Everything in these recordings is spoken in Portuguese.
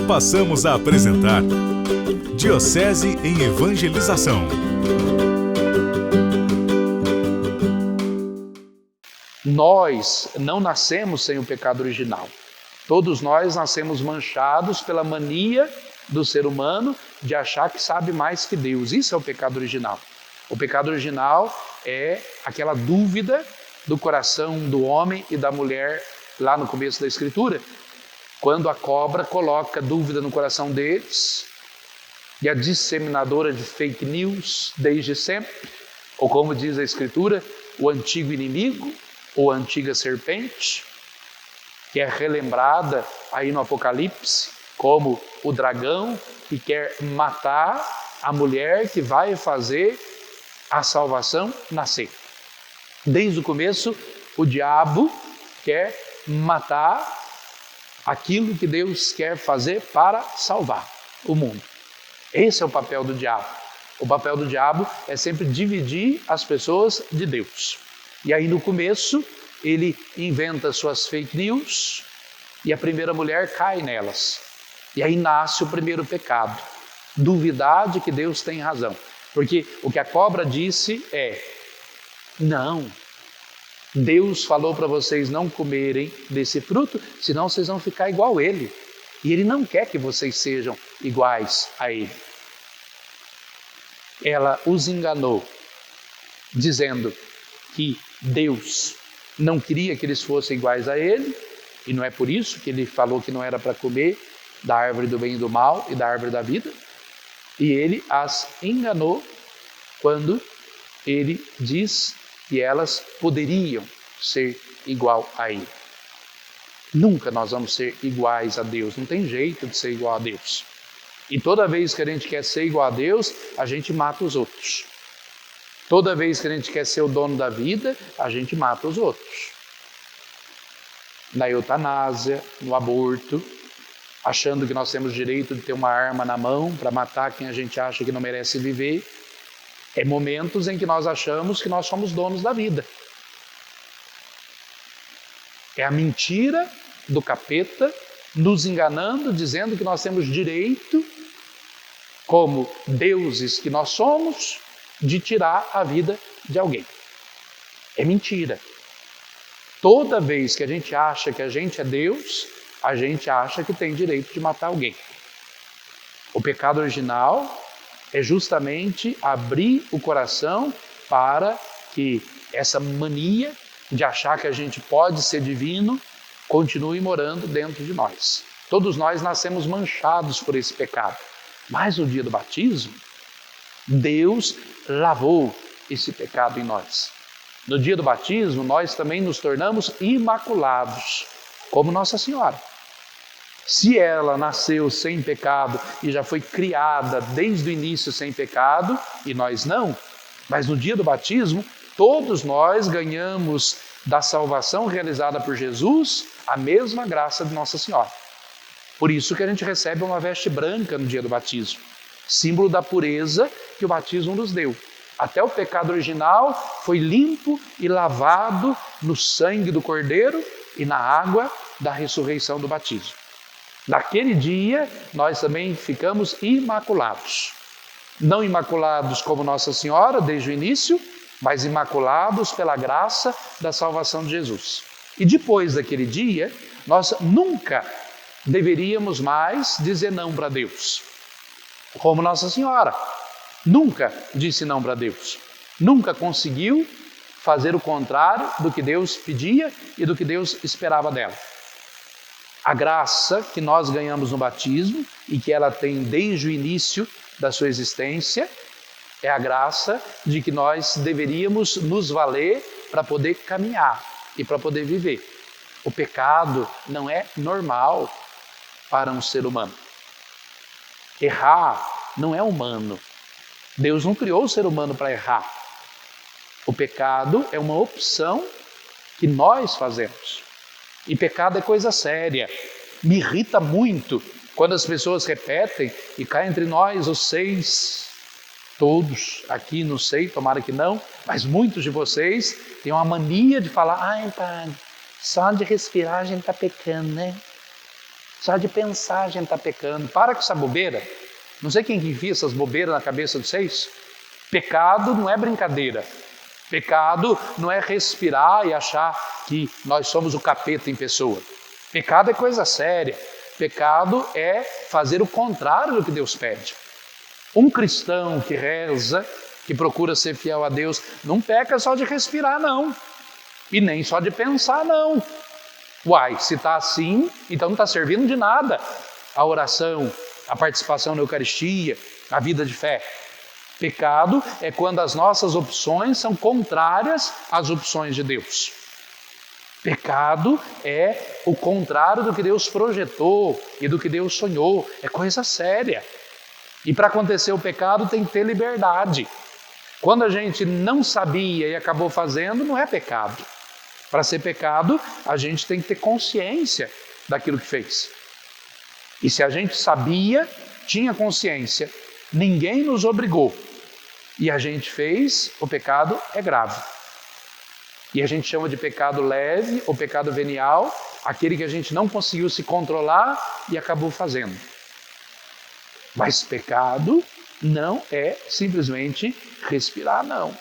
passamos a apresentar Diocese em Evangelização. Nós não nascemos sem o pecado original. Todos nós nascemos manchados pela mania do ser humano de achar que sabe mais que Deus. Isso é o pecado original. O pecado original é aquela dúvida do coração do homem e da mulher lá no começo da Escritura, quando a cobra coloca dúvida no coração deles, e a disseminadora de fake news desde sempre, ou como diz a Escritura, o antigo inimigo, ou a antiga serpente, que é relembrada aí no Apocalipse como o dragão que quer matar a mulher que vai fazer a salvação nascer. Desde o começo, o diabo quer matar aquilo que Deus quer fazer para salvar o mundo. Esse é o papel do diabo. O papel do diabo é sempre dividir as pessoas de Deus. E aí no começo, ele inventa suas fake news e a primeira mulher cai nelas. E aí nasce o primeiro pecado, duvidar de que Deus tem razão. Porque o que a cobra disse é: não, Deus falou para vocês não comerem desse fruto, senão vocês vão ficar igual a Ele. E Ele não quer que vocês sejam iguais a Ele. Ela os enganou, dizendo que Deus não queria que eles fossem iguais a Ele, e não é por isso que Ele falou que não era para comer da árvore do bem e do mal e da árvore da vida. E Ele as enganou quando Ele diz que elas poderiam ser igual a Ele. Nunca nós vamos ser iguais a Deus, não tem jeito de ser igual a Deus. E toda vez que a gente quer ser igual a Deus, a gente mata os outros. Toda vez que a gente quer ser o dono da vida, a gente mata os outros. Na eutanásia, no aborto, achando que nós temos direito de ter uma arma na mão para matar quem a gente acha que não merece viver. É momentos em que nós achamos que nós somos donos da vida. É a mentira do capeta nos enganando, dizendo que nós temos direito, como deuses que nós somos, de tirar a vida de alguém. É mentira. Toda vez que a gente acha que a gente é Deus, a gente acha que tem direito de matar alguém. O pecado original é justamente abrir o coração para que essa mania de achar que a gente pode ser divino continue morando dentro de nós. Todos nós nascemos manchados por esse pecado. Mas no dia do batismo, Deus lavou esse pecado em nós. No dia do batismo, nós também nos tornamos imaculados, como Nossa Senhora. Se ela nasceu sem pecado e já foi criada desde o início sem pecado, e nós não, mas no dia do batismo, todos nós ganhamos da salvação realizada por Jesus a mesma graça de Nossa Senhora. Por isso que a gente recebe uma veste branca no dia do batismo, símbolo da pureza que o batismo nos deu. Até o pecado original foi limpo e lavado no sangue do Cordeiro e na água da ressurreição do batismo. Naquele dia, nós também ficamos imaculados. Não imaculados como Nossa Senhora, desde o início, mas imaculados pela graça da salvação de Jesus. E depois daquele dia, nós nunca deveríamos mais dizer não para Deus. Como Nossa Senhora, nunca disse não para Deus. Nunca conseguiu fazer o contrário do que Deus pedia e do que Deus esperava dela. A graça que nós ganhamos no batismo e que ela tem desde o início da sua existência é a graça de que nós deveríamos nos valer para poder caminhar e para poder viver. O pecado não é normal para um ser humano. Errar não é humano. Deus não criou o ser humano para errar. O pecado é uma opção que nós fazemos. E pecado é coisa séria. Me irrita muito quando as pessoas repetem, e cá entre nós, os 6, todos aqui, não sei, tomara que não, mas muitos de vocês têm uma mania de falar: ai, padre, só de respirar a gente está pecando, né? Só de pensar a gente está pecando. Para com essa bobeira. Não sei quem que enfia essas bobeiras na cabeça de vocês. Pecado não é brincadeira. Pecado não é respirar e achar que nós somos o capeta em pessoa. Pecado é coisa séria. Pecado é fazer o contrário do que Deus pede. Um cristão que reza, que procura ser fiel a Deus, não peca só de respirar, não. E nem só de pensar, não. Uai, se está assim, então não está servindo de nada a oração, a participação na Eucaristia, a vida de fé. Pecado é quando as nossas opções são contrárias às opções de Deus. Pecado é o contrário do que Deus projetou e do que Deus sonhou. É coisa séria. E para acontecer o pecado tem que ter liberdade. Quando a gente não sabia e acabou fazendo, não é pecado. Para ser pecado, a gente tem que ter consciência daquilo que fez. E se a gente sabia, tinha consciência, ninguém nos obrigou, e a gente fez, o pecado é grave. E a gente chama de pecado leve ou pecado venial, aquele que a gente não conseguiu se controlar e acabou fazendo. Mas pecado não é simplesmente respirar, não.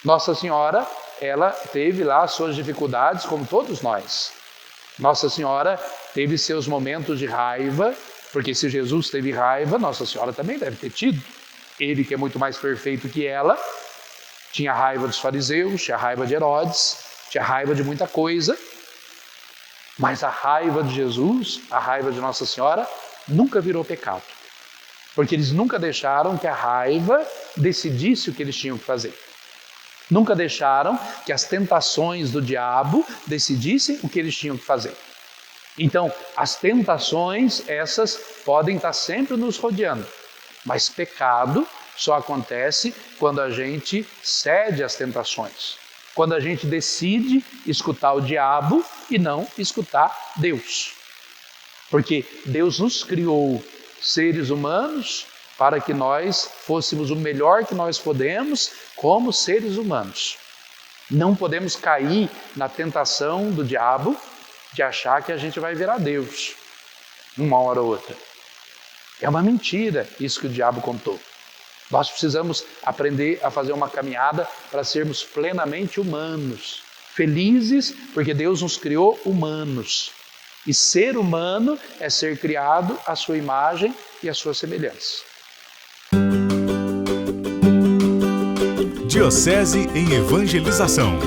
Nossa Senhora, ela teve lá suas dificuldades, como todos nós. Nossa Senhora teve seus momentos de raiva, porque se Jesus teve raiva, Nossa Senhora também deve ter tido. Ele, que é muito mais perfeito que ela, tinha raiva dos fariseus, tinha raiva de Herodes, tinha raiva de muita coisa. Mas a raiva de Jesus, a raiva de Nossa Senhora, nunca virou pecado. Porque eles nunca deixaram que a raiva decidisse o que eles tinham que fazer. Nunca deixaram que as tentações do diabo decidissem o que eles tinham que fazer. Então, as tentações, essas podem estar sempre nos rodeando. Mas pecado só acontece quando a gente cede às tentações. Quando a gente decide escutar o diabo e não escutar Deus. Porque Deus nos criou seres humanos para que nós fôssemos o melhor que nós podemos como seres humanos. Não podemos cair na tentação do diabo de achar que a gente vai virar Deus uma hora ou outra. É uma mentira isso que o diabo contou. Nós precisamos aprender a fazer uma caminhada para sermos plenamente humanos, felizes porque Deus nos criou humanos. E ser humano é ser criado à sua imagem e à sua semelhança. Diocese em Evangelização.